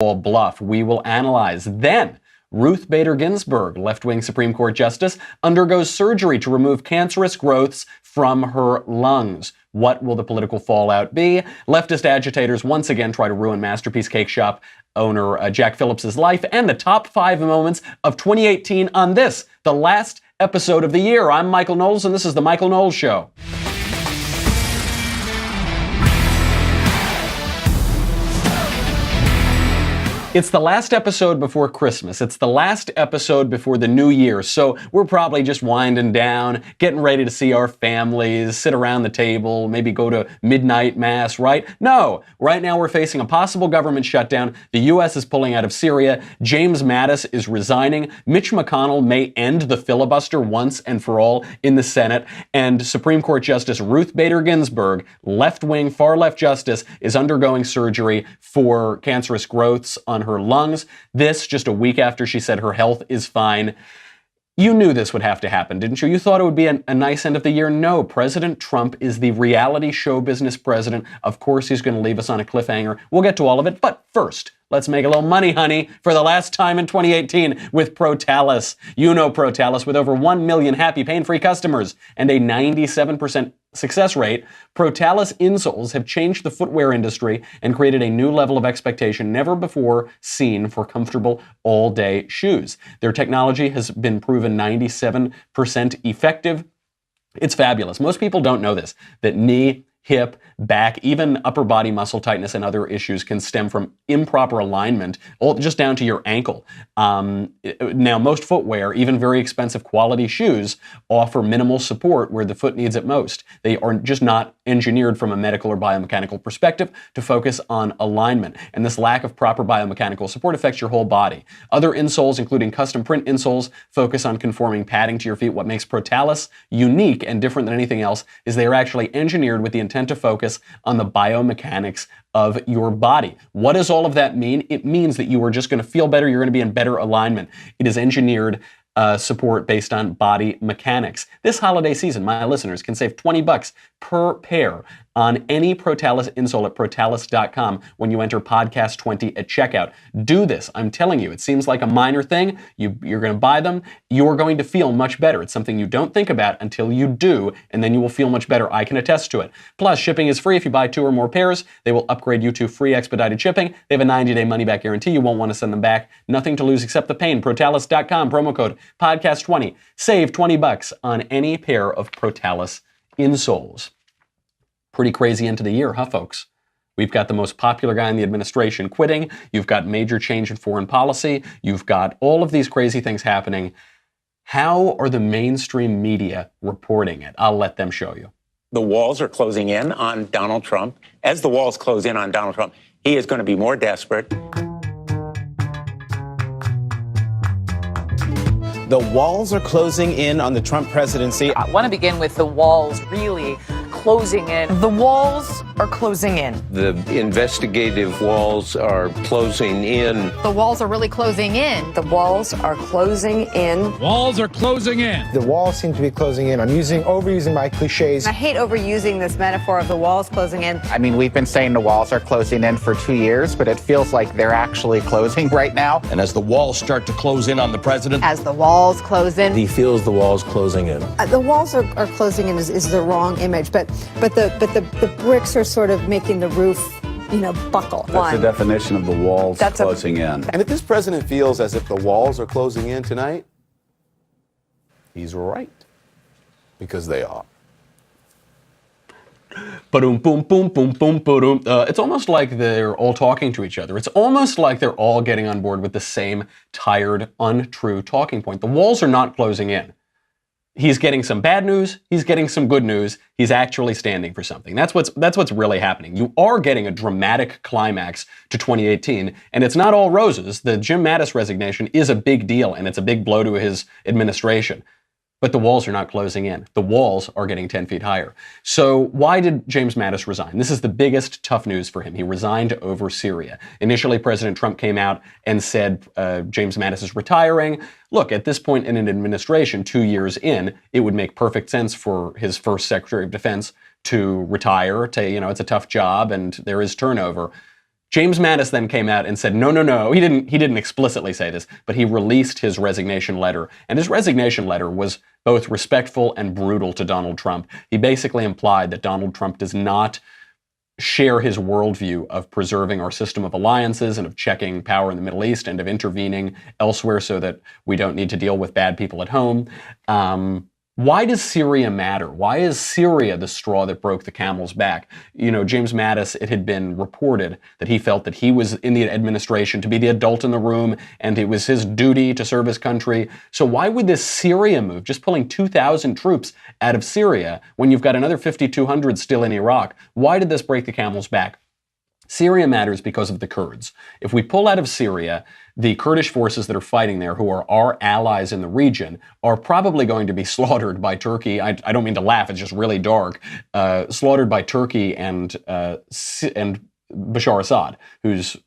all bluff. We will analyze. Then, Ruth Bader Ginsburg, left-wing Supreme Court justice, undergoes surgery to remove cancerous growths from her lungs. What will the political fallout be? Leftist agitators once again try to ruin Masterpiece Cakeshop owner Jack Phillips' life, and the top 5 moments of 2018 on this, the last episode of the year. I'm Michael Knowles, and this is The Michael Knowles Show. It's the last episode before Christmas. It's the last episode before the new year. So we're probably just winding down, getting ready to see our families, sit around the table, maybe go to midnight mass, right? No, right now we're facing a possible government shutdown. The U.S. is pulling out of Syria. James Mattis is resigning. Mitch McConnell may end the filibuster once and for all in the Senate. And Supreme Court Justice Ruth Bader Ginsburg, left-wing, far-left justice, is undergoing surgery for cancerous growths on her lungs. This just a week after she said her health is fine. You knew this would have to happen, didn't you? You thought it would be a nice end of the year. No, President Trump is the reality show business president. Of course, he's going to leave us on a cliffhanger. We'll get to all of it. But first, let's make a little money, honey, for the last time in 2018 with Protalus. You know Protalus, with over 1 million happy pain-free customers and a 97% success rate. Protalus insoles have changed the footwear industry and created a new level of expectation never before seen for comfortable all-day shoes. Their technology has been proven 97% effective. It's fabulous. Most people don't know this, that knee, hip, back, even upper body muscle tightness and other issues can stem from improper alignment, just down to your ankle. Now, most footwear, even very expensive quality shoes, offer minimal support where the foot needs it most. They are just not engineered from a medical or biomechanical perspective to focus on alignment. And this lack of proper biomechanical support affects your whole body. Other insoles, including custom print insoles, focus on conforming padding to your feet. What makes Protalus unique and different than anything else is they are actually engineered with the intent to focus on the biomechanics of your body. What does all of that mean? It means that you are just going to feel better. You're going to be in better alignment. It is engineered support based on body mechanics. This holiday season, my listeners can save $20 per pair on any Protalus insole at Protalus.com when you enter podcast20 at checkout. Do this. I'm telling you, it seems like a minor thing. You're going to buy them. You're going to feel much better. It's something you don't think about until you do, and then you will feel much better. I can attest to it. Plus, shipping is free if you buy 2 or more pairs. They will upgrade you to free expedited shipping. They have a 90-day money-back guarantee. You won't want to send them back. Nothing to lose except the pain. Protalus.com, promo code podcast20. Save $20 on any pair of Protalus insoles. Pretty crazy end to the year, huh, folks? We've got the most popular guy in the administration quitting. You've got major change in foreign policy. You've got all of these crazy things happening. How are the mainstream media reporting it? I'll let them show you. The walls are closing in on Donald Trump. As the walls close in on Donald Trump, he is going to be more desperate. The walls are closing in on the Trump presidency. I want to begin with the walls really closing in. The walls are closing in. The investigative walls are closing in. The walls are really closing in. The walls are closing in. Walls are closing in. The walls seem to be closing in. I'm overusing my cliches. I hate overusing this metaphor of the walls closing in. I mean, we've been saying the walls are closing in for 2 years, but it feels like they're actually closing right now. And as the walls start to close in on the president, as the walls close in, He feels the walls closing in. the walls are closing in is the wrong image, but the bricks are sort of making the roof, buckle. That's the definition of the walls closing in. And if this president feels as if the walls are closing in tonight, he's right, because they are. Boom, boom, boom, boom, boom, boom. It's almost like they're all talking to each other. It's almost like they're all getting on board with the same tired, untrue talking point. The walls are not closing in. He's getting some bad news. He's getting some good news. He's actually standing for something. That's what's really happening. You are getting a dramatic climax to 2018, and it's not all roses. The Jim Mattis resignation is a big deal, and it's a big blow to his administration. But the walls are not closing in. The walls are getting 10 feet higher. So why did James Mattis resign? This is the biggest tough news for him. He resigned over Syria. Initially, President Trump came out and said James Mattis is retiring. Look, at this point in an administration, 2 years in, it would make perfect sense for his first Secretary of Defense to retire. It's a tough job and there is turnover. James Mattis then came out and said, no. He didn't explicitly say this, but he released his resignation letter. And his resignation letter was both respectful and brutal to Donald Trump. He basically implied that Donald Trump does not share his worldview of preserving our system of alliances and of checking power in the Middle East and of intervening elsewhere so that we don't need to deal with bad people at home. Why does Syria matter? Why is Syria the straw that broke the camel's back? James Mattis, it had been reported that he felt that he was in the administration to be the adult in the room and it was his duty to serve his country. So why would this Syria move, just pulling 2,000 troops out of Syria when you've got another 5,200 still in Iraq? Why did this break the camel's back? Syria matters because of the Kurds. If we pull out of Syria, the Kurdish forces that are fighting there, who are our allies in the region, are probably going to be slaughtered by Turkey. I don't mean to laugh, it's just really dark. Slaughtered by Turkey and Bashar Assad, who's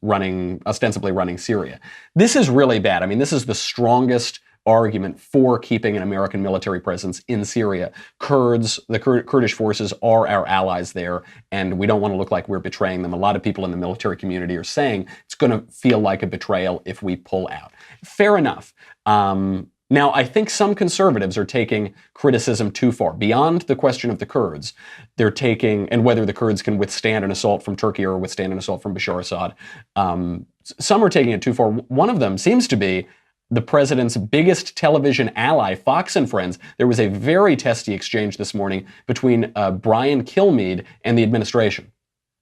ostensibly running Syria. This is really bad. I mean, this is the strongest argument for keeping an American military presence in Syria. The Kurdish forces are our allies there, and we don't want to look like we're betraying them. A lot of people in the military community are saying it's going to feel like a betrayal if we pull out. Fair enough. Now, I think some conservatives are taking criticism too far. Beyond the question of the Kurds, they're taking, and whether the Kurds can withstand an assault from Turkey or withstand an assault from Bashar Assad, some are taking it too far. One of them seems to be the president's biggest television ally, Fox and Friends. There was a very testy exchange this morning between Brian Kilmeade and the administration.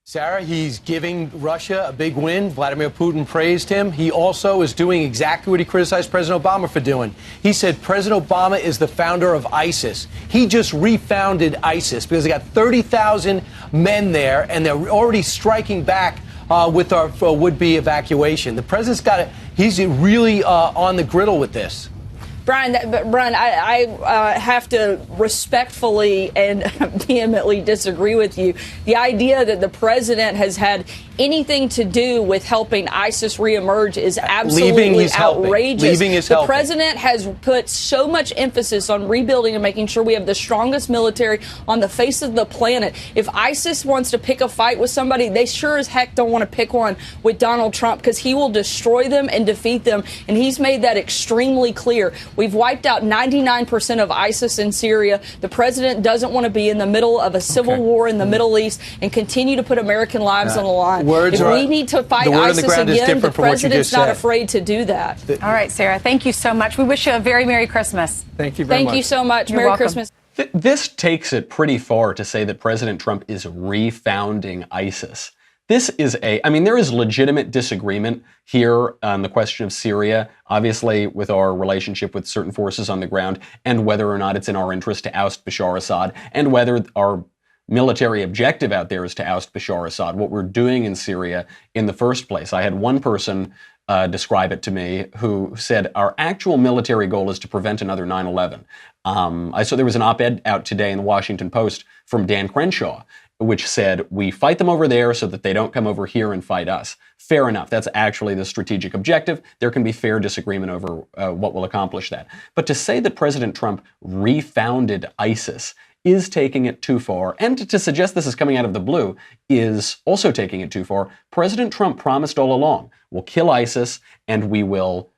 Sarah, he's giving Russia a big win. Vladimir Putin praised him. He also is doing exactly what he criticized President Obama for doing. He said President Obama is the founder of ISIS. He just refounded ISIS because they got 30,000 men there, and they're already striking back with our would-be evacuation. The president's he's really on the griddle with this. Brian, I have to respectfully and vehemently disagree with you. The idea that the president has had anything to do with helping ISIS reemerge is absolutely outrageous. The president has put so much emphasis on rebuilding and making sure we have the strongest military on the face of the planet. If ISIS wants to pick a fight with somebody, they sure as heck don't want to pick one with Donald Trump, because he will destroy them and defeat them. And he's made that extremely clear. We've wiped out 99% of ISIS in Syria. The president doesn't want to be in the middle of a civil war in the Middle East and continue to put American lives on the line. If we need to fight ISIS again, the president's not afraid to do that. All right, Sarah, thank you so much. We wish you a very Merry Christmas. Thank you very much. Thank you so much. Merry Christmas. This takes it pretty far to say that President Trump is refounding ISIS. There is legitimate disagreement here on the question of Syria, obviously with our relationship with certain forces on the ground, and whether or not it's in our interest to oust Bashar Assad, and whether our military objective out there is to oust Bashar Assad, what we're doing in Syria in the first place. I had one person describe it to me who said our actual military goal is to prevent another 9/11. I saw there was an op-ed out today in the Washington Post from Dan Crenshaw, which said, we fight them over there so that they don't come over here and fight us. Fair enough. That's actually the strategic objective. There can be fair disagreement over what will accomplish that. But to say that President Trump refounded ISIS is taking it too far, and to suggest this is coming out of the blue is also taking it too far. President Trump promised all along, we'll kill ISIS and we will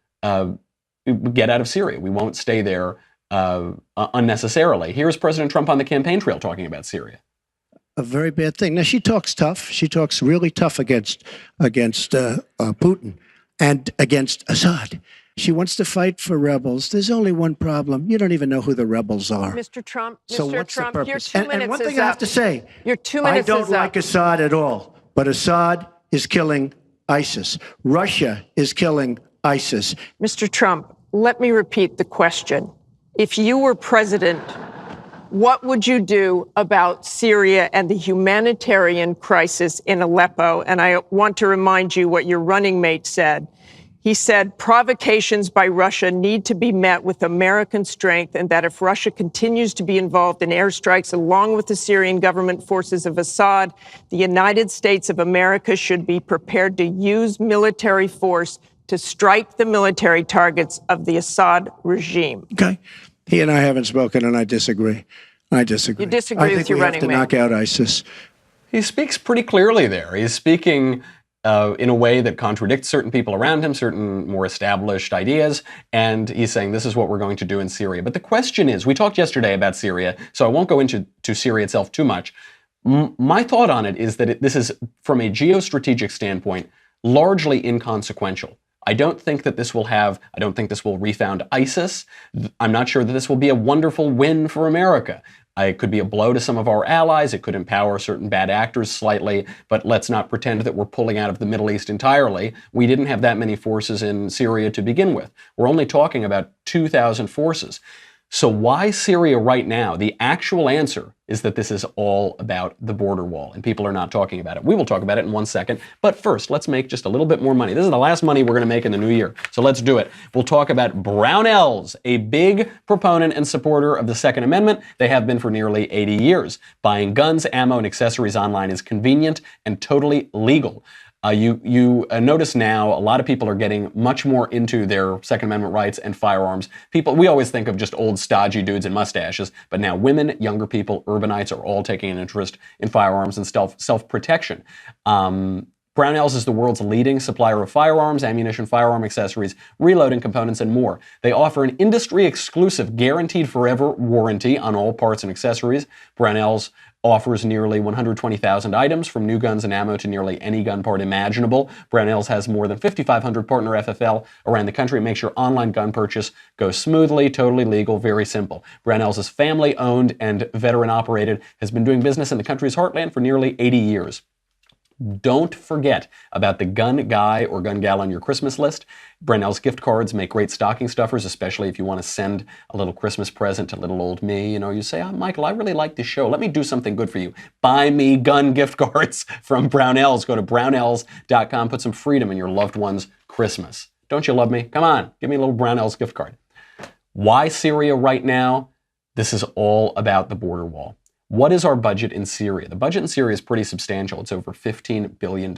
get out of Syria. We won't stay there unnecessarily. Here's President Trump on the campaign trail talking about Syria. A very bad thing. Now, she talks tough. She talks really tough against Putin and against Assad. She wants to fight for rebels. There's only one problem. You don't even know who the rebels are. Mr. Trump, So Mr. what's Trump, the your purpose? 2 minutes and one is thing I have up. to say, Your 2 minutes I don't is like up. Assad at all, but Assad is killing ISIS. Russia is killing ISIS. Mr. Trump, let me repeat the question. If you were president, what would you do about Syria and the humanitarian crisis in Aleppo? And I want to remind you what your running mate said. He said provocations by Russia need to be met with American strength, and that if Russia continues to be involved in airstrikes along with the Syrian government forces of Assad, the United States of America should be prepared to use military force to strike the military targets of the Assad regime. Okay. He and I haven't spoken, and I disagree. You disagree with your running mate. I think we have to knock out ISIS. He speaks pretty clearly there. He's speaking in a way that contradicts certain people around him, certain more established ideas, and he's saying this is what we're going to do in Syria. But the question is, we talked yesterday about Syria, so I won't go into Syria itself too much. My thought on it is that this is, from a geostrategic standpoint, largely inconsequential. I don't think that this will refound ISIS. I'm not sure that this will be a wonderful win for America. It could be a blow to some of our allies. It could empower certain bad actors slightly, but let's not pretend that we're pulling out of the Middle East entirely. We didn't have that many forces in Syria to begin with. We're only talking about 2,000 forces. So why Syria right now? The actual answer is that this is all about the border wall, and people are not talking about it. We will talk about it in 1 second, but first, let's make just a little bit more money. This is the last money we're going to make in the new year, so let's do it. We'll talk about Brownells, a big proponent and supporter of the Second Amendment. They have been for nearly 80 years. Buying guns, ammo, and accessories online is convenient and totally legal. You notice now a lot of people are getting much more into their Second Amendment rights and firearms. We always think of just old stodgy dudes and mustaches, but now women, younger people, urbanites are all taking an interest in firearms and self-protection. Brownells is the world's leading supplier of firearms, ammunition, firearm accessories, reloading components, and more. They offer an industry-exclusive, guaranteed forever warranty on all parts and accessories. Brownells offers nearly 120,000 items, from new guns and ammo to nearly any gun part imaginable. Brownells has more than 5,500 partner FFL around the country. It makes your online gun purchase go smoothly, totally legal, very simple. Brownells is family-owned and veteran-operated, has been doing business in the country's heartland for nearly 80 years. Don't forget about the gun guy or gun gal on your Christmas list. Brownells gift cards make great stocking stuffers, especially if you want to send a little Christmas present to little old me. You say, Michael, I really like this show. Let me do something good for you. Buy me gun gift cards from Brownells. Go to brownells.com. Put some freedom in your loved one's Christmas. Don't you love me? Come on, give me a little Brownells gift card. Why Syria right now? This is all about the border wall. What is our budget in Syria? The budget in Syria is pretty substantial. It's over $15 billion.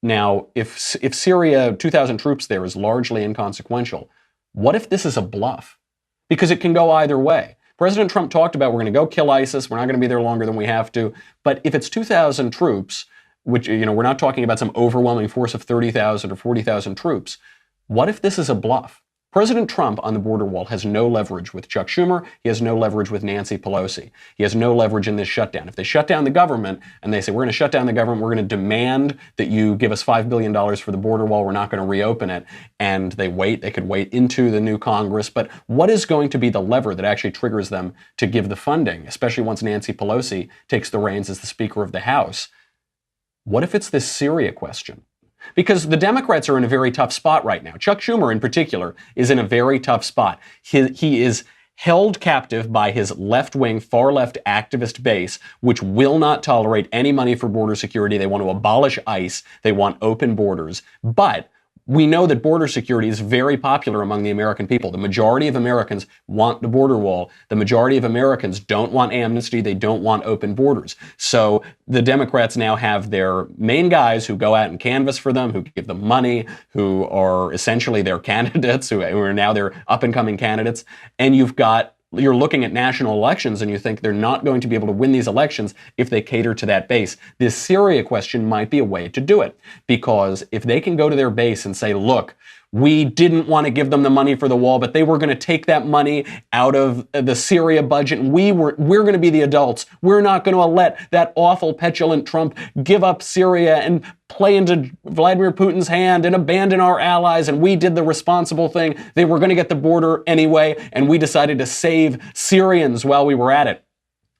Now, if Syria, 2,000 troops there is largely inconsequential, what if this is a bluff? Because it can go either way. President Trump talked about we're going to go kill ISIS. We're not going to be there longer than we have to. But if it's 2,000 troops, which, we're not talking about some overwhelming force of 30,000 or 40,000 troops, what if this is a bluff? President Trump on the border wall has no leverage with Chuck Schumer. He has no leverage with Nancy Pelosi. He has no leverage in this shutdown. If they shut down the government and they say, we're going to shut down the government, we're going to demand that you give us $5 billion for the border wall, we're not going to reopen it, and they could wait into the new Congress. But what is going to be the lever that actually triggers them to give the funding, especially once Nancy Pelosi takes the reins as the Speaker of the House? What if it's this Syria question? Because the Democrats are in a very tough spot right now. Chuck Schumer, in particular, is in a very tough spot. He is held captive by his left-wing, far-left activist base, which will not tolerate any money for border security. They want to abolish ICE. They want open borders. But we know that border security is very popular among the American people. The majority of Americans want the border wall. The majority of Americans don't want amnesty. They don't want open borders. So the Democrats now have their main guys who go out and canvass for them, who give them money, who are essentially their candidates, who are now their up-and-coming candidates. And you're looking at national elections and you think they're not going to be able to win these elections if they cater to that base. This Syria question might be a way to do it, because if they can go to their base and say, look, we didn't want to give them the money for the wall, but they were going to take that money out of the Syria budget, and we're going to be the adults. We're not going to let that awful, petulant Trump give up Syria and play into Vladimir Putin's hand and abandon our allies, and we did the responsible thing. They were going to get the border anyway, and we decided to save Syrians while we were at it.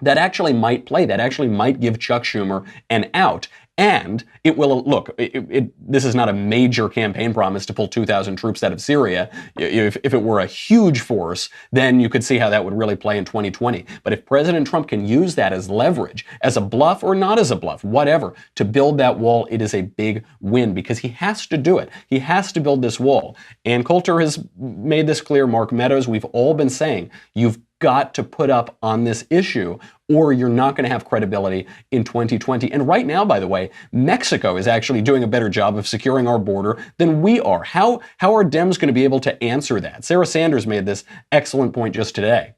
That actually might play. That actually might give Chuck Schumer an out. And it will, look, this is not a major campaign promise to pull 2,000 troops out of Syria. If it were a huge force, then you could see how that would really play in 2020. But if President Trump can use that as leverage, as a bluff or not as a bluff, whatever, to build that wall, it is a big win, because he has to do it. He has to build this wall. Ann Coulter has made this clear. Mark Meadows, we've all been saying, you've got to put up on this issue, or you're not going to have credibility in 2020. And right now, by the way, Mexico is actually doing a better job of securing our border than we are. How are Dems going to be able to answer that? Sarah Sanders made this excellent point just today.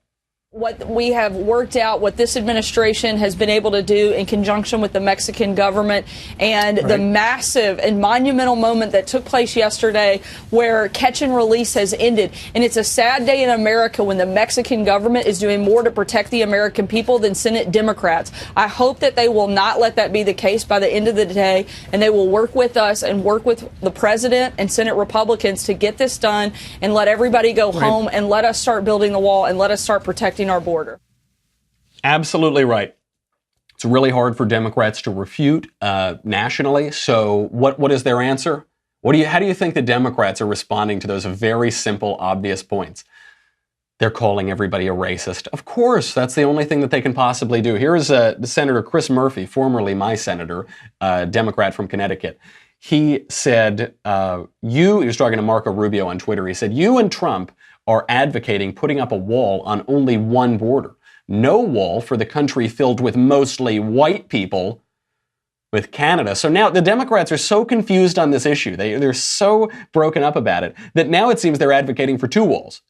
What we have worked out, what this administration has been able to do in conjunction with the Mexican government, and the massive and monumental moment that took place yesterday where catch and release has ended. And it's a sad day in America when the Mexican government is doing more to protect the American people than Senate Democrats. I hope that they will not let that be the case by the end of the day, and they will work with us and work with the president and Senate Republicans to get this done and let everybody go home and let us start building the wall and let us start protecting our border. Absolutely right. It's really hard for Democrats to refute nationally. So what is their answer? How do you think the Democrats are responding to those very simple, obvious points? They're calling everybody a racist. Of course, that's the only thing that they can possibly do. Here's Senator Chris Murphy, formerly my senator, Democrat from Connecticut. He said, he was talking to Marco Rubio on Twitter. He said, you and Trump are advocating putting up a wall on only one border. No wall for the country filled with mostly white people with Canada. So now the Democrats are so confused on this issue. They're so broken up about it that now it seems they're advocating for two walls.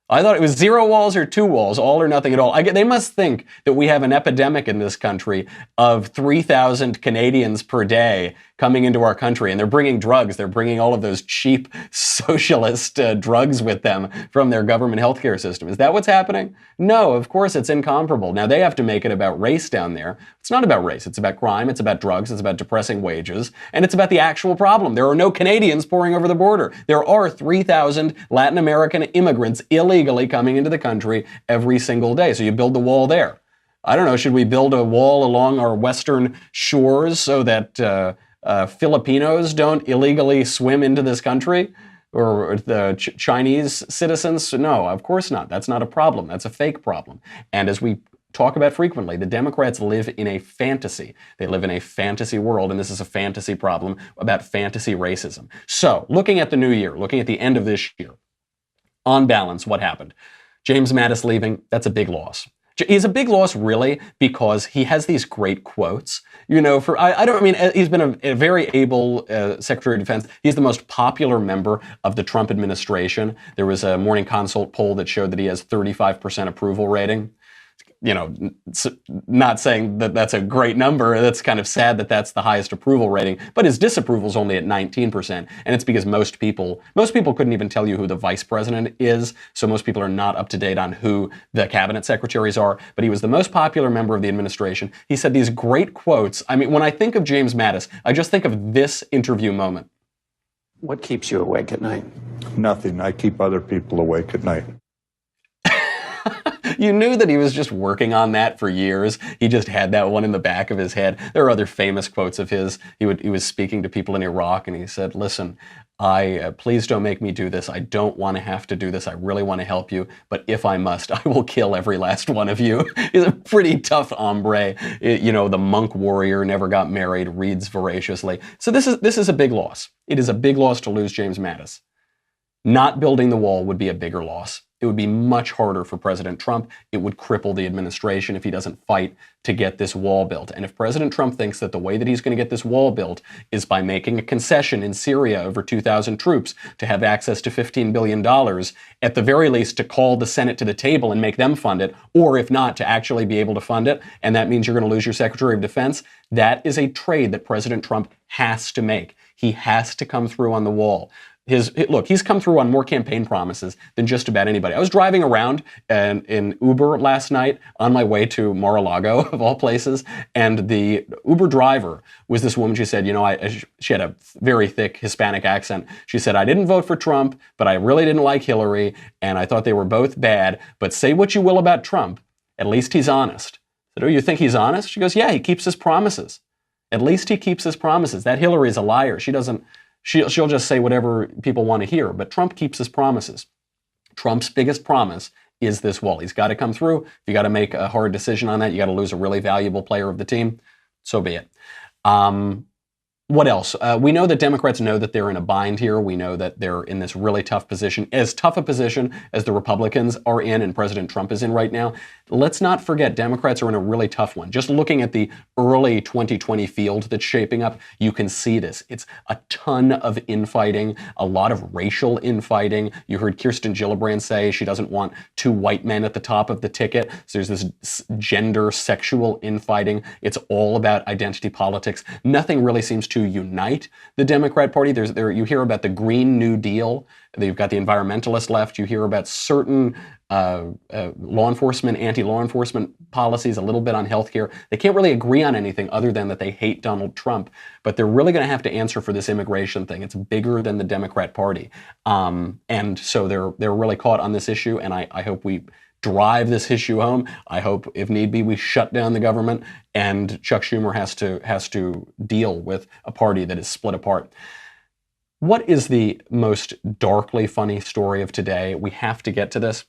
I thought it was 0 walls or 2 walls, all or nothing at all. They must think that we have an epidemic in this country of 3,000 Canadians per day coming into our country, and they're bringing drugs. They're bringing all of those cheap socialist drugs with them from their government healthcare system. Is that what's happening? No, of course it's incomparable. Now they have to make it about race down there. It's not about race. It's about crime. It's about drugs. It's about depressing wages. And it's about the actual problem. There are no Canadians pouring over the border. There are 3,000 Latin American immigrants illegally coming into the country every single day. So you build the wall there. I don't know, should we build a wall along our western shores so that Filipinos don't illegally swim into this country? Or the Chinese citizens? No, of course not. That's not a problem. That's a fake problem. And as we talk about frequently, the Democrats live in a fantasy. They live in a fantasy world, and this is a fantasy problem about fantasy racism. So, looking at the new year, looking at the end of this year, on balance, what happened? James Mattis leaving, that's a big loss. He's a big loss, really, because he has these great quotes. You know, he's been a very able Secretary of Defense. He's the most popular member of the Trump administration. There was a Morning Consult poll that showed that he has 35% approval rating. You know, not saying that that's a great number. That's kind of sad that that's the highest approval rating. But his disapproval is only at 19%. And it's because most people couldn't even tell you who the vice president is. So most people are not up to date on who the cabinet secretaries are. But he was the most popular member of the administration. He said these great quotes. I mean, when I think of James Mattis, I just think of this interview moment. What keeps you awake at night? Nothing. I keep other people awake at night. You knew that he was just working on that for years. He just had that one in the back of his head. There are other famous quotes of his. He was speaking to people in Iraq, and he said, listen, please don't make me do this. I don't want to have to do this. I really want to help you. But if I must, I will kill every last one of you. He's a pretty tough hombre. The monk warrior, never got married, reads voraciously. So this is a big loss. It is a big loss to lose James Mattis. Not building the wall would be a bigger loss. It would be much harder for President Trump. It would cripple the administration if he doesn't fight to get this wall built. And if President Trump thinks that the way that he's going to get this wall built is by making a concession in Syria over 2,000 troops to have access to $15 billion, at the very least to call the Senate to the table and make them fund it, or if not, to actually be able to fund it, and that means you're going to lose your Secretary of Defense, that is a trade that President Trump has to make. He has to come through on the wall. Look, he's come through on more campaign promises than just about anybody. I was driving around in Uber last night on my way to Mar-a-Lago, of all places, and the Uber driver was this woman. She said, she had a very thick Hispanic accent. She said, I didn't vote for Trump, but I really didn't like Hillary, and I thought they were both bad. But say what you will about Trump, at least he's honest. I said, oh, you think he's honest? She goes, yeah, he keeps his promises. At least he keeps his promises. That Hillary's a liar. She'll just say whatever people want to hear, but Trump keeps his promises. Trump's biggest promise is this wall. He's got to come through. If you got to make a hard decision on that, you got to lose a really valuable player of the team. So be it. What else? We know that Democrats know that they're in a bind here. We know that they're in this really tough position, as tough a position as the Republicans are in and President Trump is in right now. Let's not forget Democrats are in a really tough one. Just looking at the early 2020 field that's shaping up, you can see this. It's a ton of infighting, a lot of racial infighting. You heard Kirsten Gillibrand say she doesn't want two white men at the top of the ticket. So there's this gender, sexual infighting. It's all about identity politics. Nothing really seems to unite the Democrat Party. You hear about the Green New Deal. You've got the environmentalist left. You hear about certain law enforcement, anti-law enforcement policies, a little bit on healthcare. They can't really agree on anything other than that they hate Donald Trump. But they're really going to have to answer for this immigration thing. It's bigger than the Democrat Party. And so they're really caught on this issue. And I hope we drive this issue home. I hope, if need be, we shut down the government and Chuck Schumer has to deal with a party that is split apart. What is the most darkly funny story of today? We have to get to this.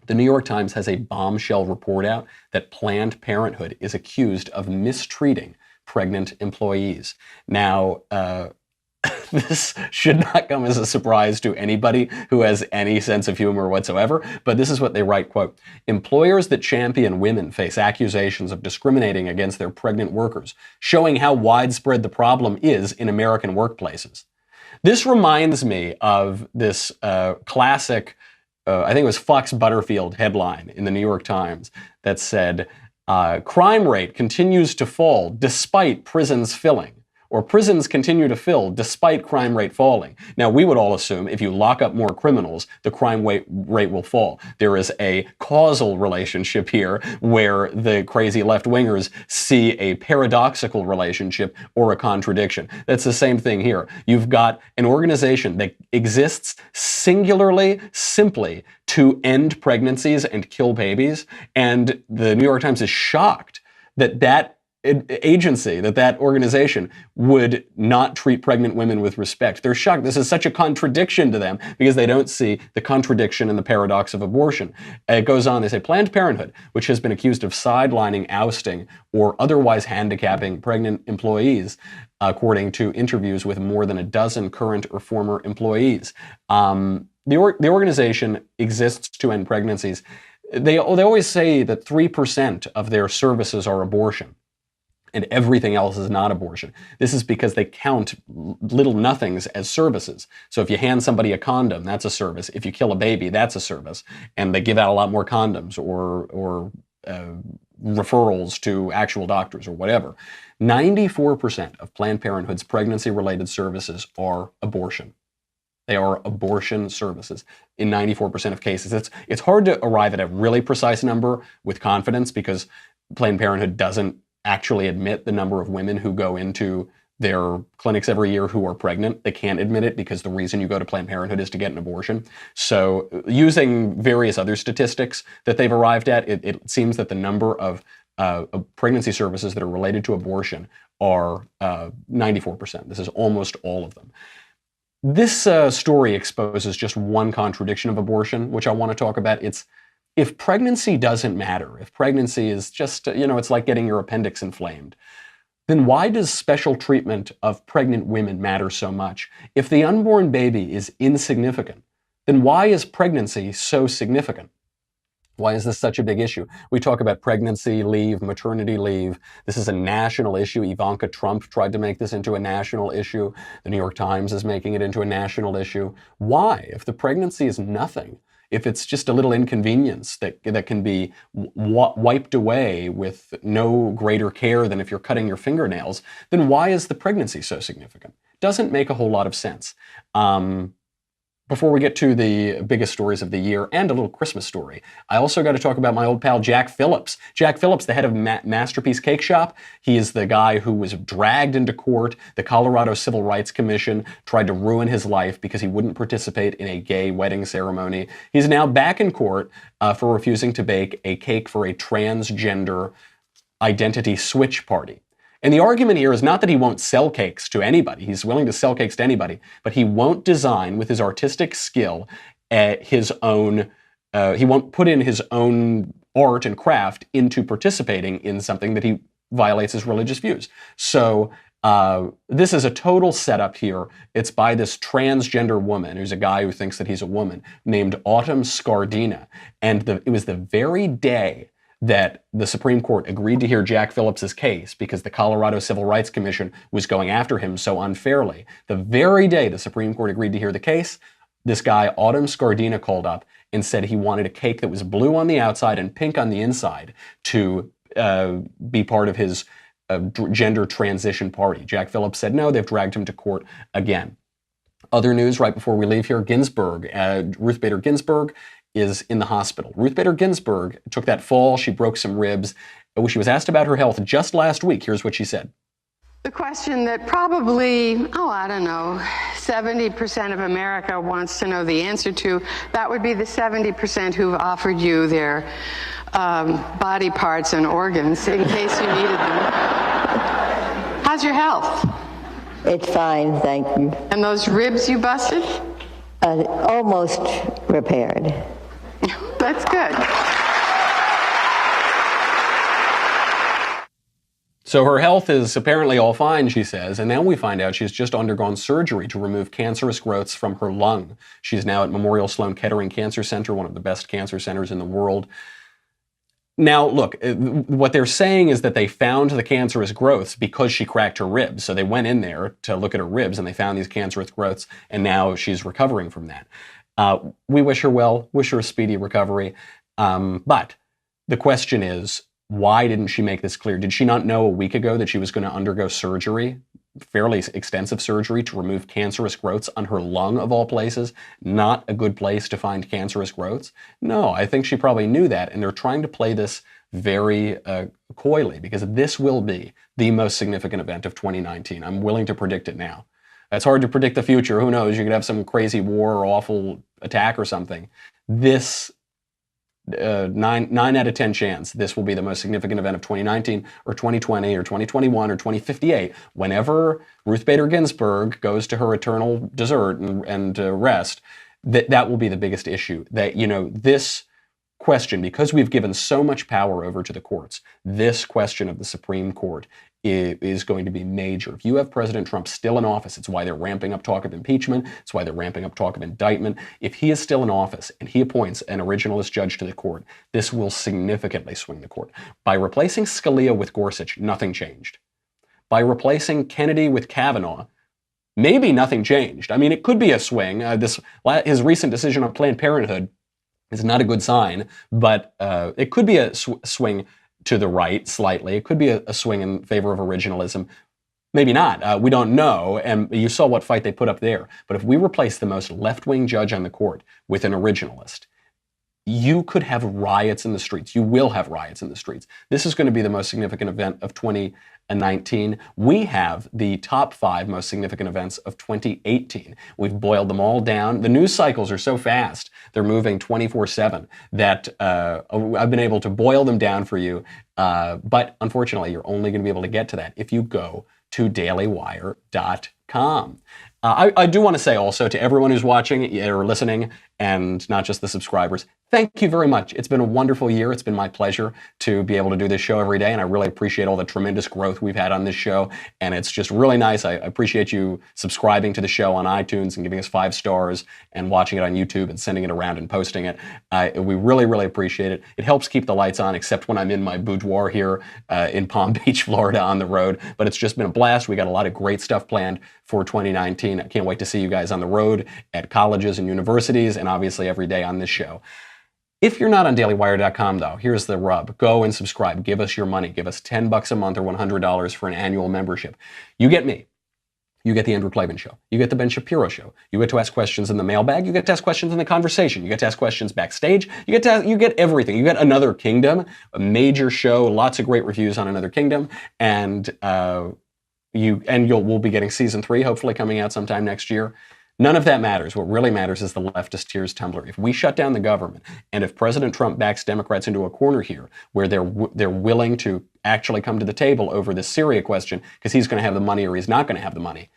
The New York Times has a bombshell report out that Planned Parenthood is accused of mistreating pregnant employees. Now, this should not come as a surprise to anybody who has any sense of humor whatsoever, but this is what they write, quote, "Employers that champion women face accusations of discriminating against their pregnant workers, showing how widespread the problem is in American workplaces." This reminds me of this classic, I think it was Fox Butterfield headline in the New York Times that said, crime rate continues to fall despite prisons filling. Or prisons continue to fill despite crime rate falling. Now, we would all assume if you lock up more criminals, the crime rate will fall. There is a causal relationship here where the crazy left-wingers see a paradoxical relationship or a contradiction. That's the same thing here. You've got an organization that exists singularly, simply to end pregnancies and kill babies, and the New York Times is shocked that that agency, that organization would not treat pregnant women with respect. They're shocked. This is such a contradiction to them because they don't see the contradiction and the paradox of abortion. It goes on, they say, Planned Parenthood, which has been accused of sidelining, ousting, or otherwise handicapping pregnant employees, according to interviews with more than a dozen current or former employees. The organization exists to end pregnancies. They always say that 3% of their services are abortion, and everything else is not abortion. This is because they count little nothings as services. So if you hand somebody a condom, that's a service. If you kill a baby, that's a service. And they give out a lot more condoms or referrals to actual doctors or whatever. 94% of Planned Parenthood's pregnancy-related services are abortion. They are abortion services in 94% of cases. It's hard to arrive at a really precise number with confidence because Planned Parenthood doesn't actually admit the number of women who go into their clinics every year who are pregnant. They can't admit it because the reason you go to Planned Parenthood is to get an abortion. So using various other statistics that they've arrived at, it seems that the number of pregnancy services that are related to abortion are 94%. This is almost all of them. This story exposes just one contradiction of abortion, which I want to talk about. It's if pregnancy doesn't matter, if pregnancy is just, it's like getting your appendix inflamed, then why does special treatment of pregnant women matter so much? If the unborn baby is insignificant, then why is pregnancy so significant? Why is this such a big issue? We talk about pregnancy leave, maternity leave. This is a national issue. Ivanka Trump tried to make this into a national issue. The New York Times is making it into a national issue. Why? If the pregnancy is nothing, if it's just a little inconvenience that can be wiped away with no greater care than if you're cutting your fingernails, then why is the pregnancy so significant? Doesn't make a whole lot of sense. Before we get to the biggest stories of the year and a little Christmas story, I also got to talk about my old pal Jack Phillips. Jack Phillips, the head of Masterpiece Cakeshop, he is the guy who was dragged into court. The Colorado Civil Rights Commission tried to ruin his life because he wouldn't participate in a gay wedding ceremony. He's now back in court for refusing to bake a cake for a transgender identity switch party. And the argument here is not that he won't sell cakes to anybody. He's willing to sell cakes to anybody, but he won't design with his artistic skill he won't put in his own art and craft into participating in something that he violates his religious views. So This is a total setup here. It's by this transgender woman who's a guy who thinks that he's a woman named Autumn Scardina. And it was the very day that the Supreme Court agreed to hear Jack Phillips's case because the Colorado Civil Rights Commission was going after him so unfairly. The very day the Supreme Court agreed to hear the case, this guy, Autumn Scardina, called up and said he wanted a cake that was blue on the outside and pink on the inside to be part of his gender transition party. Jack Phillips said no. They've dragged him to court again. Other news right before we leave here, Ginsburg, Ruth Bader Ginsburg is in the hospital. Ruth Bader Ginsburg took that fall. She broke some ribs. She was asked about her health just last week. Here's what she said. The question that probably, 70% of America wants to know the answer to, that would be the 70% who've offered you their body parts and organs in case you needed them. How's your health? It's fine, thank you. And those ribs you busted? Almost repaired. That's good. So her health is apparently all fine, she says, and now we find out she's just undergone surgery to remove cancerous growths from her lung. She's now at Memorial Sloan Kettering Cancer Center, one of the best cancer centers in the world. Now, look, what they're saying is that they found the cancerous growths because she cracked her ribs. So they went in there to look at her ribs and they found these cancerous growths, and now she's recovering from that. We wish her well, wish her a speedy recovery. But the question is, why didn't she make this clear? Did she not know a week ago that she was going to undergo surgery, fairly extensive surgery to remove cancerous growths on her lung of all places? Not a good place to find cancerous growths? No, I think she probably knew that, and they're trying to play this very coyly because this will be the most significant event of 2019. I'm willing to predict it now. It's hard to predict the future. Who knows? You could have some crazy war or awful attack or something. This 9 out of 10 chance this will be the most significant event of 2019 or 2020 or 2021 or 2058. Whenever Ruth Bader Ginsburg goes to her eternal desert and rest, that will be the biggest issue. That, this question, because we've given so much power over to the courts, this question of the Supreme Court is going to be major. If you have President Trump still in office, it's why they're ramping up talk of impeachment. It's why they're ramping up talk of indictment. If he is still in office and he appoints an originalist judge to the court, this will significantly swing the court. By replacing Scalia with Gorsuch, nothing changed. By replacing Kennedy with Kavanaugh, maybe nothing changed. I mean, it could be a swing. His recent decision on Planned Parenthood is not a good sign, but it could be a swing to the right slightly. It could be a swing in favor of originalism. Maybe not. We don't know. And you saw what fight they put up there. But if we replace the most left-wing judge on the court with an originalist, you could have riots in the streets. You will have riots in the streets. This is going to be the most significant event of 2019. We have the top 5 most significant events of 2018. We've boiled them all down. The news cycles are so fast. They're moving 24/7 that I've been able to boil them down for you. But unfortunately, you're only going to be able to get to that if you go to dailywire.com. I do want to say also to everyone who's watching or listening, and not just the subscribers, thank you very much. It's been a wonderful year. It's been my pleasure to be able to do this show every day, and I really appreciate all the tremendous growth we've had on this show, and it's just really nice. I appreciate you subscribing to the show on iTunes and giving us 5 stars and watching it on YouTube and sending it around and posting it. We really, really appreciate it. It helps keep the lights on, except when I'm in my boudoir here in Palm Beach, Florida on the road, but it's just been a blast. We got a lot of great stuff planned for 2019. I can't wait to see you guys on the road at colleges and universities, and obviously every day on this show. If you're not on dailywire.com, though, here's the rub. Go and subscribe. Give us your money. Give us $10 a month or $100 for an annual membership. You get me. You get the Andrew Klavan Show. You get the Ben Shapiro Show. You get to ask questions in the mailbag. You get to ask questions in the conversation. You get to ask questions backstage. You get everything. You get Another Kingdom, a major show, lots of great reviews on Another Kingdom, and we'll be getting season 3, hopefully coming out sometime next year. None of that matters. What really matters is the Leftist Tears Tumblr. If we shut down the government, and if President Trump backs Democrats into a corner here, where they're willing to actually come to the table over the Syria question, because he's going to have the money or he's not going to have the money,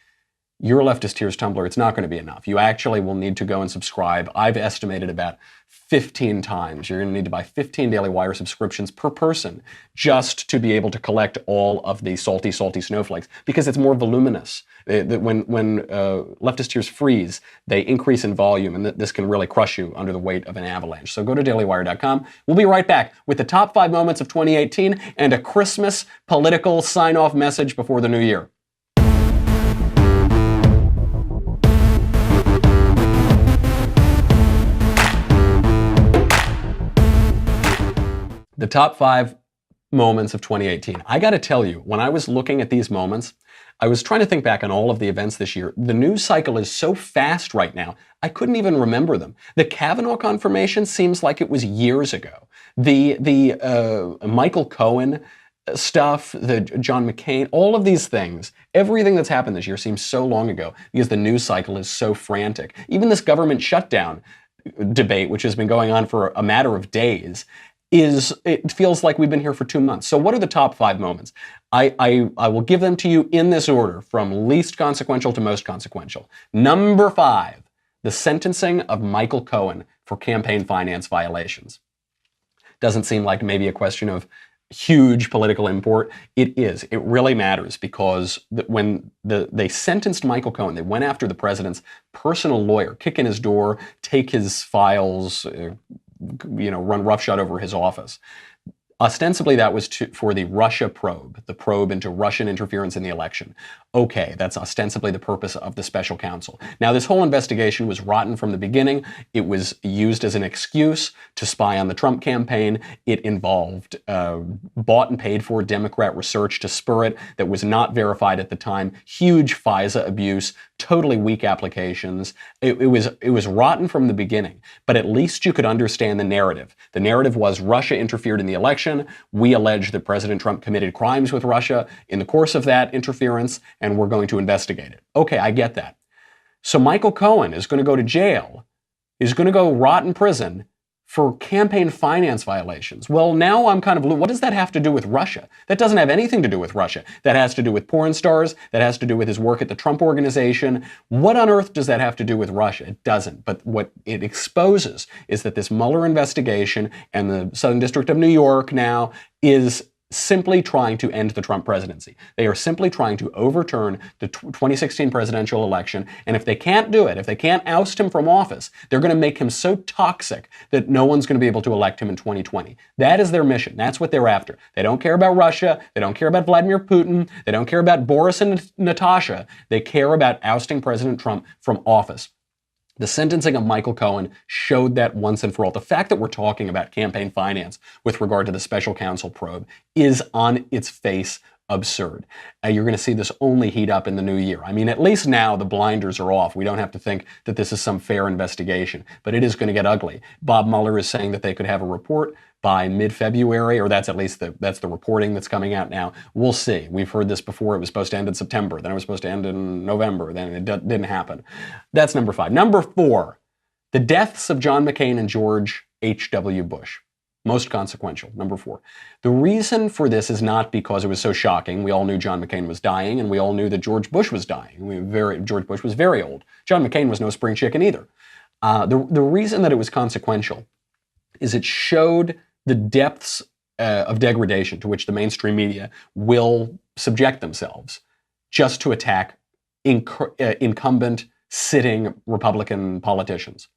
your Leftist Tears Tumblr, it's not going to be enough. You actually will need to go and subscribe. I've estimated about 15 times. You're going to need to buy 15 Daily Wire subscriptions per person just to be able to collect all of the salty, salty snowflakes, because it's more voluminous. When leftist tears freeze, they increase in volume, and this can really crush you under the weight of an avalanche. So go to dailywire.com. We'll be right back with the top 5 moments of 2018 and a Christmas political sign-off message before the new year. The top 5 moments of 2018. I got to tell you, when I was looking at these moments, I was trying to think back on all of the events this year. The news cycle is so fast right now, I couldn't even remember them. The Kavanaugh confirmation seems like it was years ago. The Michael Cohen stuff, the John McCain, all of these things, everything that's happened this year seems so long ago because the news cycle is so frantic. Even this government shutdown debate, which has been going on for a matter of days, it feels like we've been here for 2 months. So what are the top 5 moments? I will give them to you in this order, from least consequential to most consequential. Number 5, the sentencing of Michael Cohen for campaign finance violations. Doesn't seem like maybe a question of huge political import. It is. It really matters, because when they sentenced Michael Cohen, they went after the president's personal lawyer, kick in his door, take his files, run roughshod over his office. Ostensibly, that was for the Russia probe, the probe into Russian interference in the election. Okay, that's ostensibly the purpose of the special counsel. Now, this whole investigation was rotten from the beginning. It was used as an excuse to spy on the Trump campaign. It involved bought and paid for Democrat research to spur it that was not verified at the time. Huge FISA abuse, totally weak applications. It was rotten from the beginning, but at least you could understand the narrative. The narrative was Russia interfered in the election. We allege that President Trump committed crimes with Russia in the course of that interference, and we're going to investigate it. Okay, I get that. So Michael Cohen is going to go to jail, is going to go rot in prison for campaign finance violations. Well, now I'm kind of, what does that have to do with Russia? That doesn't have anything to do with Russia. That has to do with porn stars. That has to do with his work at the Trump Organization. What on earth does that have to do with Russia? It doesn't. But what it exposes is that this Mueller investigation and the Southern District of New York now is simply trying to end the Trump presidency. They are simply trying to overturn the 2016 presidential election. And if they can't do it, if they can't oust him from office, they're going to make him so toxic that no one's going to be able to elect him in 2020. That is their mission. That's what they're after. They don't care about Russia. They don't care about Vladimir Putin. They don't care about Boris and Natasha. They care about ousting President Trump from office. The sentencing of Michael Cohen showed that once and for all. The fact that we're talking about campaign finance with regard to the special counsel probe is on its face absurd. You're going to see this only heat up in the new year. I mean, at least now the blinders are off. We don't have to think that this is some fair investigation, but it is going to get ugly. Bob Mueller is saying that they could have a report by mid-February, or that's at least that's the reporting that's coming out now. We'll see. We've heard this before. It was supposed to end in September. Then it was supposed to end in November. Then it didn't happen. That's number 5. Number 4, the deaths of John McCain and George H.W. Bush. Most consequential, number 4. The reason for this is not because it was so shocking. We all knew John McCain was dying, and we all knew that George Bush was dying. George Bush was very old. John McCain was no spring chicken either. The reason that it was consequential is it showed the depths of degradation to which the mainstream media will subject themselves just to attack incumbent, sitting Republican politicians.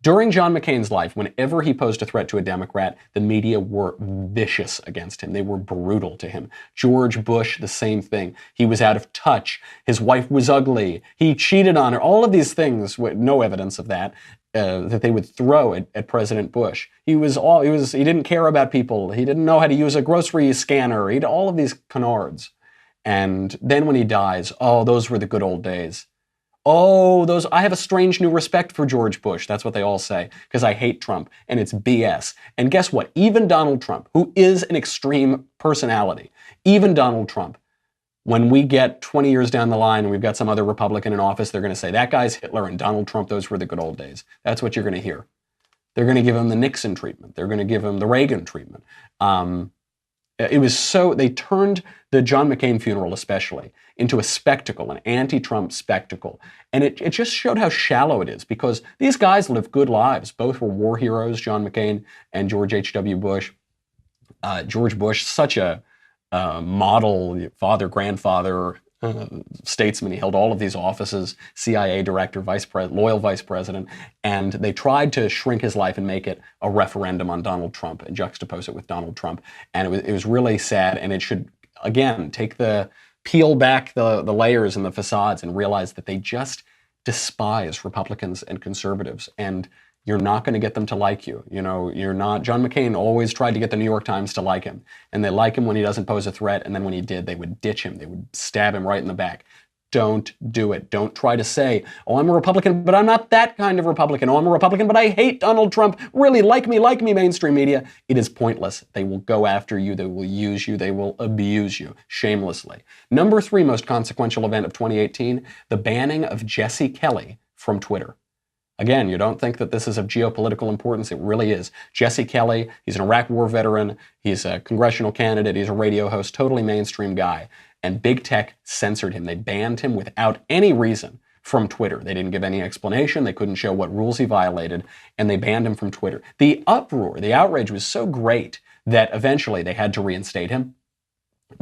During John McCain's life, whenever he posed a threat to a Democrat, the media were vicious against him. They were brutal to him. George Bush, the same thing. He was out of touch. His wife was ugly. He cheated on her. All of these things, no evidence of that, that they would throw at President Bush. He didn't care about people. He didn't know how to use a grocery scanner. All of these canards. And then when he dies, those were the good old days. I have a strange new respect for George Bush. That's what they all say, because I hate Trump, and it's BS. And guess what? Even Donald Trump, who is an extreme personality, even Donald Trump, when we get 20 years down the line and we've got some other Republican in office, they're going to say, that guy's Hitler, and Donald Trump, those were the good old days. That's what you're going to hear. They're going to give him the Nixon treatment. They're going to give him the Reagan treatment. They turned the John McCain funeral especially into a spectacle, an anti-Trump spectacle. And it just showed how shallow it is, because these guys lived good lives. Both were war heroes, John McCain and George H.W. Bush. George Bush, such a model father, grandfather, statesman. He held all of these offices, CIA director, loyal vice president, and they tried to shrink his life and make it a referendum on Donald Trump and juxtapose it with Donald Trump. And it was really sad, and it should, again, peel back the layers and the facades and realize that they just despise Republicans and conservatives, and you're not going to get them to like you. You're not. John McCain always tried to get the New York Times to like him, and they like him when he doesn't pose a threat, and then when he did, they would ditch him. They would stab him right in the back. Don't do it. Don't try to say, oh, I'm a Republican, but I'm not that kind of Republican. Oh, I'm a Republican, but I hate Donald Trump. Really, like me, mainstream media. It is pointless. They will go after you. They will use you. They will abuse you shamelessly. Number 3 most consequential event of 2018, the banning of Jesse Kelly from Twitter. Again, you don't think that this is of geopolitical importance. It really is. Jesse Kelly, he's an Iraq War veteran. He's a congressional candidate. He's a radio host, totally mainstream guy. And big tech censored him. They banned him without any reason from Twitter. They didn't give any explanation. They couldn't show what rules he violated, and they banned him from Twitter. The uproar, the outrage was so great that eventually they had to reinstate him.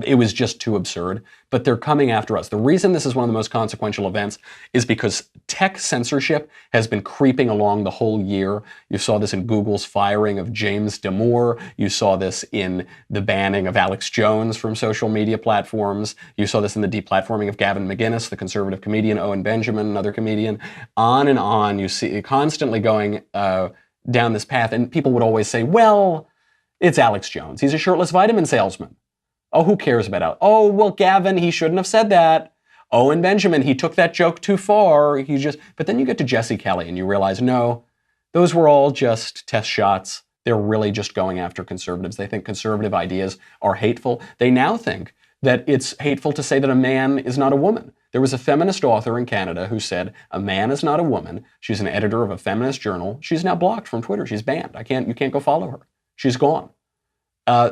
It was just too absurd, but they're coming after us. The reason this is one of the most consequential events is because tech censorship has been creeping along the whole year. You saw this in Google's firing of James Damore. You saw this in the banning of Alex Jones from social media platforms. You saw this in the deplatforming of Gavin McInnes, the conservative comedian, Owen Benjamin, another comedian. On and on, you see it constantly going down this path, and people would always say, well, it's Alex Jones. He's a shirtless vitamin salesman. Oh, who cares about Alex? Oh, well, Gavin, he shouldn't have said that. Owen Benjamin, he took that joke too far. But then you get to Jesse Kelly and you realize, no, those were all just test shots. They're really just going after conservatives. They think conservative ideas are hateful. They now think that it's hateful to say that a man is not a woman. There was a feminist author in Canada who said, a man is not a woman. She's an editor of a feminist journal. She's now blocked from Twitter. She's banned. You can't go follow her. She's gone.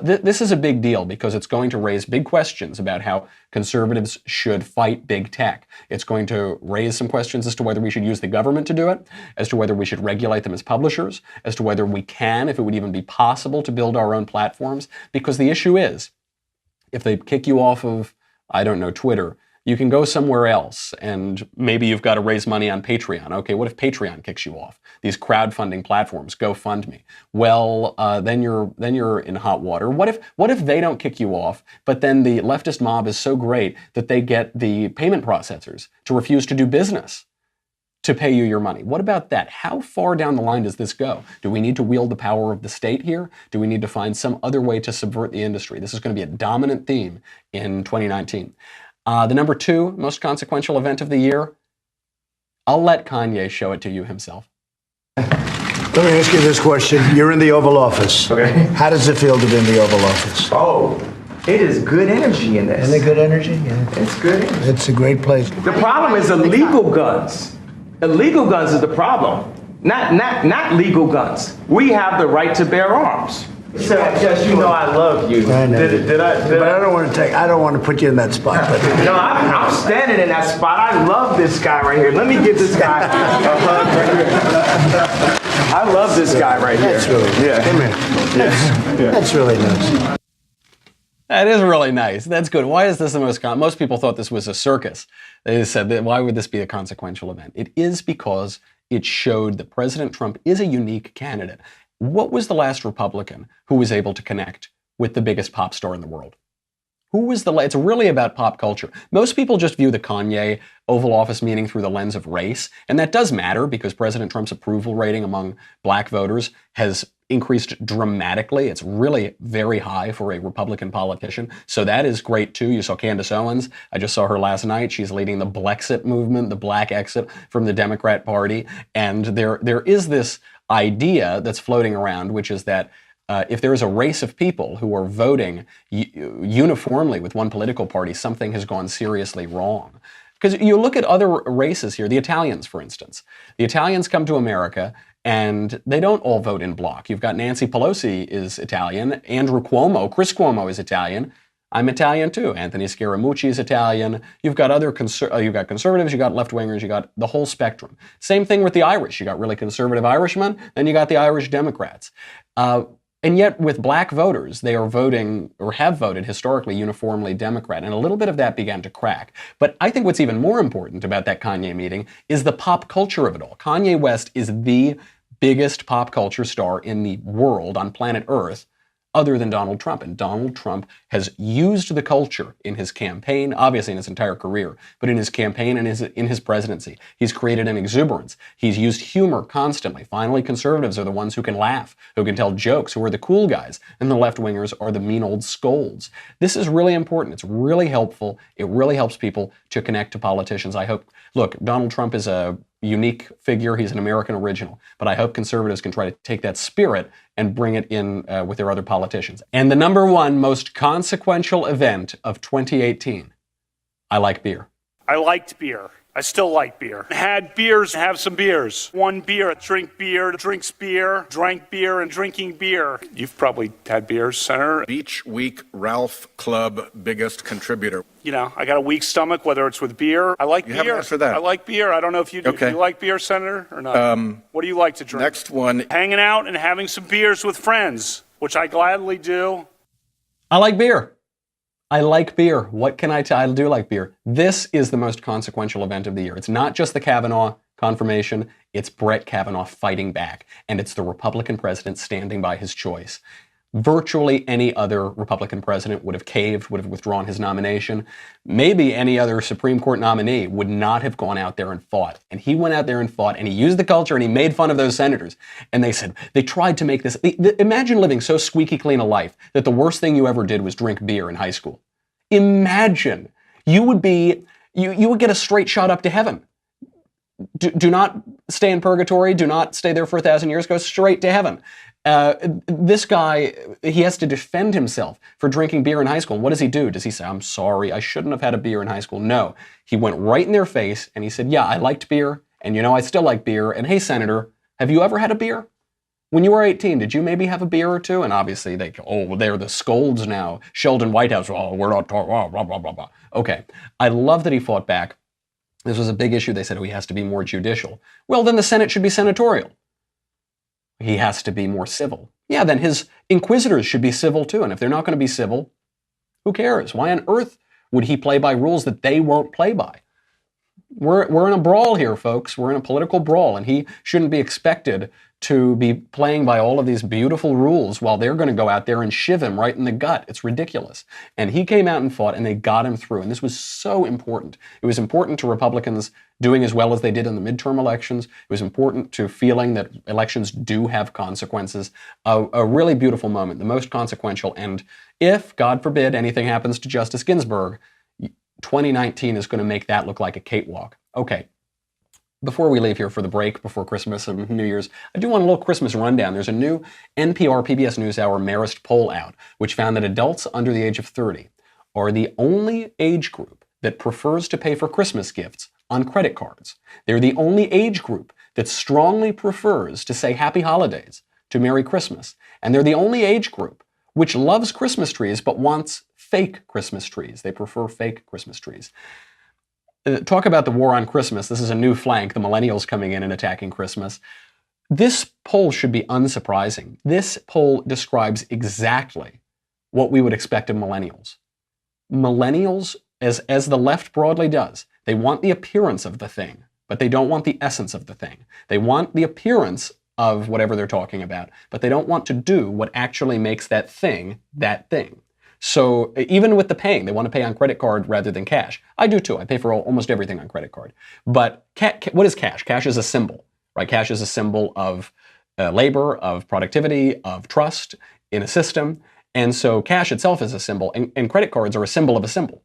This is a big deal because it's going to raise big questions about how conservatives should fight big tech. It's going to raise some questions as to whether we should use the government to do it, as to whether we should regulate them as publishers, as to whether we can, if it would even be possible to build our own platforms. Because the issue is, if they kick you off of, I don't know, Twitter, you can go somewhere else, and maybe you've got to raise money on Patreon. Okay, what if Patreon kicks you off? These crowdfunding platforms, GoFundMe. Well, then you're in hot water. What if they don't kick you off, but then the leftist mob is so great that they get the payment processors to refuse to do business to pay you your money? What about that? How far down the line does this go? Do we need to wield the power of the state here? Do we need to find some other way to subvert the industry? This is going to be a dominant theme in 2019. The number 2 most consequential event of the year, I'll let Kanye show it to you himself. Let me ask you this question. You're in the Oval Office. Okay. How does it feel to be in the Oval Office? Oh, it is good energy in this. Isn't it good energy? Yeah. It's good energy. It's a great place. The problem is illegal guns. Illegal guns is the problem, not legal guns. We have the right to bear arms. So, just I love you. I know. Did I? But I don't want to put you in that spot. But. No, I'm standing in that spot. I love this guy right here. Let me give this guy a hug right here. I love this guy right here. That's really nice. Come here. That's really nice. That is really nice. That's good. Why is this the most people thought this was a circus. They said, that why would this be a consequential event? It is because it showed that President Trump is a unique candidate. What was the last Republican who was able to connect with the biggest pop star in the world? It's really about pop culture. Most people just view the Kanye Oval Office meeting through the lens of race, and that does matter because President Trump's approval rating among black voters has increased dramatically. It's really very high for a Republican politician, so that is great too. You saw Candace Owens. I just saw her last night. She's leading the Blexit movement, the black exit from the Democrat Party, and there is this idea that's floating around, which is that if there is a race of people who are voting uniformly with one political party, something has gone seriously wrong. Because you look at other races here, the Italians, for instance. The Italians come to America And they don't all vote in bloc. You've got Nancy Pelosi is Italian. Andrew Cuomo, Chris Cuomo is Italian. I'm Italian too. Anthony Scaramucci is Italian. You've got other you've got conservatives, you got left-wingers, you got the whole spectrum. Same thing with the Irish. You got really conservative Irishmen, then you got the Irish Democrats. And yet with black voters, they are voting or have voted historically uniformly Democrat. And a little bit of that began to crack. But I think what's even more important about that Kanye meeting is the pop culture of it all. Kanye West is the biggest pop culture star in the world on planet Earth, other than Donald Trump. And Donald Trump has used the culture in his campaign, obviously in his entire career, but in his campaign and in his presidency. He's created an exuberance. He's used humor constantly. Finally, conservatives are the ones who can laugh, who can tell jokes, who are the cool guys, and the left-wingers are the mean old scolds. This is really important. It's really helpful. It really helps people to connect to politicians. I hope, look, Donald Trump is a unique figure. He's an American original. But I hope conservatives can try to take that spirit and bring it in with their other politicians. And the number one most consequential event of 2018, I like beer. I liked beer. I still like beer. Had beers, have some beers. One beer, drink beer, drinks beer, drank beer, and drinking beer. You've probably had beers, Senator. Beach Week Ralph Club biggest contributor. You know, I got a weak stomach, whether it's with beer. I like beer. You haven't answered that. I like beer. I don't know if you do. Okay. Do you like beer, Senator, or not? What do you like to drink? Next one. Hanging out and having some beers with friends, which I gladly do. I like beer. I like beer. What can I tell? I do like beer. This is the most consequential event of the year. It's not just the Kavanaugh confirmation. It's Brett Kavanaugh fighting back. And it's the Republican president standing by his choice. Virtually any other Republican president would have caved, would have withdrawn his nomination. Maybe any other Supreme Court nominee would not have gone out there and fought. And he went out there and fought, and he used the culture, and he made fun of those senators. And they said, they tried to make this, imagine living so squeaky clean a life that the worst thing you ever did was drink beer in high school. Imagine. You would get a straight shot up to heaven. Do not stay in purgatory. Do not stay there for 1,000 years. Go straight to heaven. This guy, he has to defend himself for drinking beer in high school. And what does he do? Does he say, I'm sorry, I shouldn't have had a beer in high school? No. He went right in their face and he said, yeah, I liked beer. And you know, I still like beer. And hey, Senator, have you ever had a beer? When you were 18, did you maybe have a beer or two? And obviously they go, oh, they're the scolds now. Sheldon Whitehouse, oh, we're not talking, blah, blah, blah, blah. Okay. I love that he fought back. This was a big issue. They said, oh, he has to be more judicial. Well, then the Senate should be senatorial. He has to be more civil. Yeah, then his inquisitors should be civil too. And if they're not going to be civil, who cares? Why on earth would he play by rules that they won't play by? We're in a brawl here, folks. We're in a political brawl, and he shouldn't be expected to be playing by all of these beautiful rules while they're going to go out there and shiv him right in the gut. It's ridiculous. And he came out and fought, and they got him through. And this was so important. It was important to Republicans doing as well as they did in the midterm elections. It was important to feeling that elections do have consequences. A really beautiful moment, the most consequential. And if, God forbid, anything happens to Justice Ginsburg, 2019 is going to make that look like a cakewalk. Okay. Before we leave here for the break, before Christmas and New Year's, I do want a little Christmas rundown. There's a new NPR PBS NewsHour Marist poll out, which found that adults under the age of 30 are the only age group that prefers to pay for Christmas gifts on credit cards. They're the only age group that strongly prefers to say Happy Holidays to Merry Christmas. And they're the only age group which loves Christmas trees but wants fake Christmas trees. They prefer fake Christmas trees. Talk about the war on Christmas. This is a new flank, the millennials coming in and attacking Christmas. This poll should be unsurprising. This poll describes exactly what we would expect of millennials. Millennials, as the left broadly does, they want the appearance of the thing, but they don't want the essence of the thing. They want the appearance of whatever they're talking about, but they don't want to do what actually makes that thing that thing. So even with the paying, they want to pay on credit card rather than cash. I do too. I pay for almost everything on credit card. But what is cash? Cash is a symbol, right? Cash is a symbol of labor, of productivity, of trust in a system. And so cash itself is a symbol, and credit cards are a symbol of a symbol.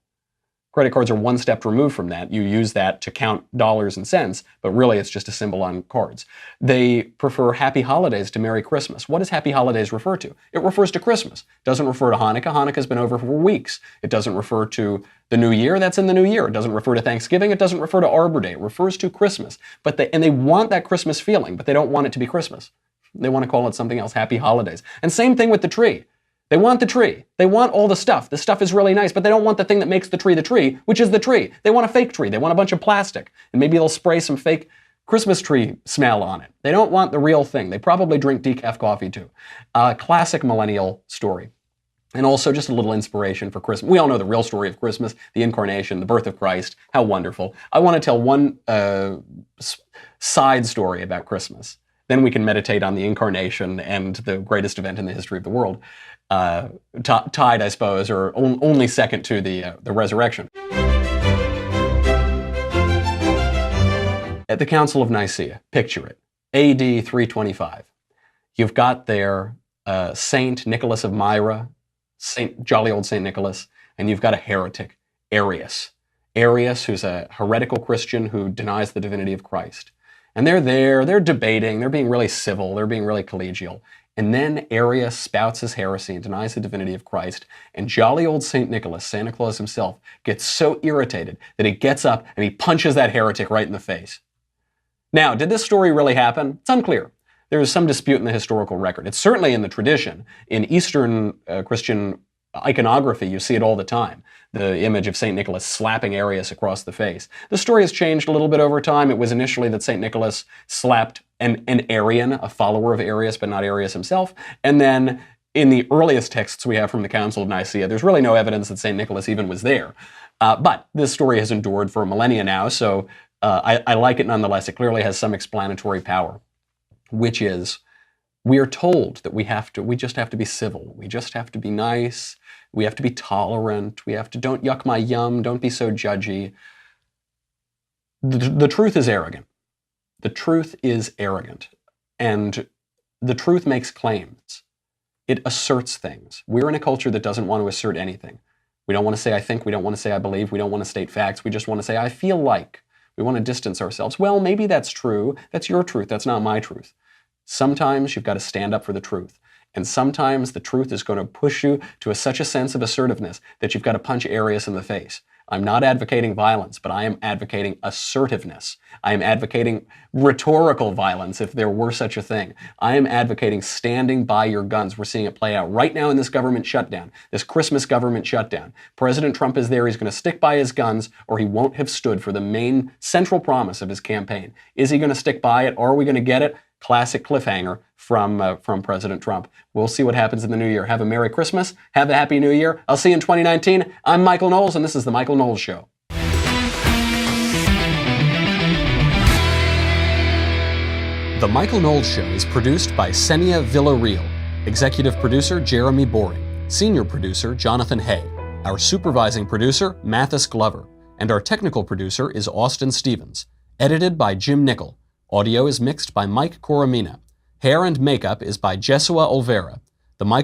Credit cards are one step removed from that. You use that to count dollars and cents, but really it's just a symbol on cards. They prefer Happy Holidays to Merry Christmas. What does Happy Holidays refer to? It refers to Christmas. It doesn't refer to Hanukkah. Hanukkah's been over for weeks. It doesn't refer to the New Year. That's in the New Year. It doesn't refer to Thanksgiving. It doesn't refer to Arbor Day. It refers to Christmas. And they want that Christmas feeling, but they don't want it to be Christmas. They want to call it something else, Happy Holidays. And same thing with the tree. They want the tree. They want all the stuff. The stuff is really nice, but they don't want the thing that makes the tree, which is the tree. They want a fake tree. They want a bunch of plastic. And maybe they'll spray some fake Christmas tree smell on it. They don't want the real thing. They probably drink decaf coffee too. Classic millennial story. And also just a little inspiration for Christmas. We all know the real story of Christmas, the incarnation, the birth of Christ. How wonderful. I want to tell one side story about Christmas. Then we can meditate on the incarnation and the greatest event in the history of the world. Tied, I suppose, or only second to the resurrection. At the Council of Nicaea, picture it, AD 325. You've got there Saint Nicholas of Myra, jolly old Saint Nicholas, and you've got a heretic, Arius. Arius, who's a heretical Christian who denies the divinity of Christ. And they're there, they're debating, they're being really civil, they're being really collegial. And then Arius spouts his heresy and denies the divinity of Christ. And jolly old St. Nicholas, Santa Claus himself, gets so irritated that he gets up and he punches that heretic right in the face. Now, did this story really happen? It's unclear. There is some dispute in the historical record. It's certainly in the tradition. In Eastern Christian iconography, you see it all the time. The image of St. Nicholas slapping Arius across the face. The story has changed a little bit over time. It was initially that St. Nicholas slapped an Arian, a follower of Arius, but not Arius himself. And then in the earliest texts we have from the Council of Nicaea, there's really no evidence that St. Nicholas even was there. But this story has endured for millennia now, so I like it nonetheless. It clearly has some explanatory power, which is we are told that we just have to be civil. We just have to be nice. We have to be tolerant. We have to, don't yuck my yum. Don't be so judgy. The truth is arrogant. The truth is arrogant. And the truth makes claims. It asserts things. We're in a culture that doesn't want to assert anything. We don't want to say I think. We don't want to say I believe. We don't want to state facts. We just want to say I feel like. We want to distance ourselves. Well, maybe that's true. That's your truth. That's not my truth. Sometimes you've got to stand up for the truth. And sometimes the truth is going to push you to such a sense of assertiveness that you've got to punch Arius in the face. I'm not advocating violence, but I am advocating assertiveness. I am advocating rhetorical violence, if there were such a thing. I am advocating standing by your guns. We're seeing it play out right now in this government shutdown, this Christmas government shutdown. President Trump is there. He's going to stick by his guns, or he won't have stood for the main central promise of his campaign. Is he going to stick by it? Are we going to get it? Classic cliffhanger from President Trump. We'll see what happens in the new year. Have a Merry Christmas. Have a Happy New Year. I'll see you in 2019. I'm Michael Knowles, and this is The Michael Knowles Show. The Michael Knowles Show is produced by Senia Villarreal. Executive producer, Jeremy Boring. Senior producer, Jonathan Hay. Our supervising producer, Mathis Glover. And our technical producer is Austin Stevens. Edited by Jim Nickel. Audio is mixed by Mike Coromina. Hair and makeup is by Jesua Olvera. The Michael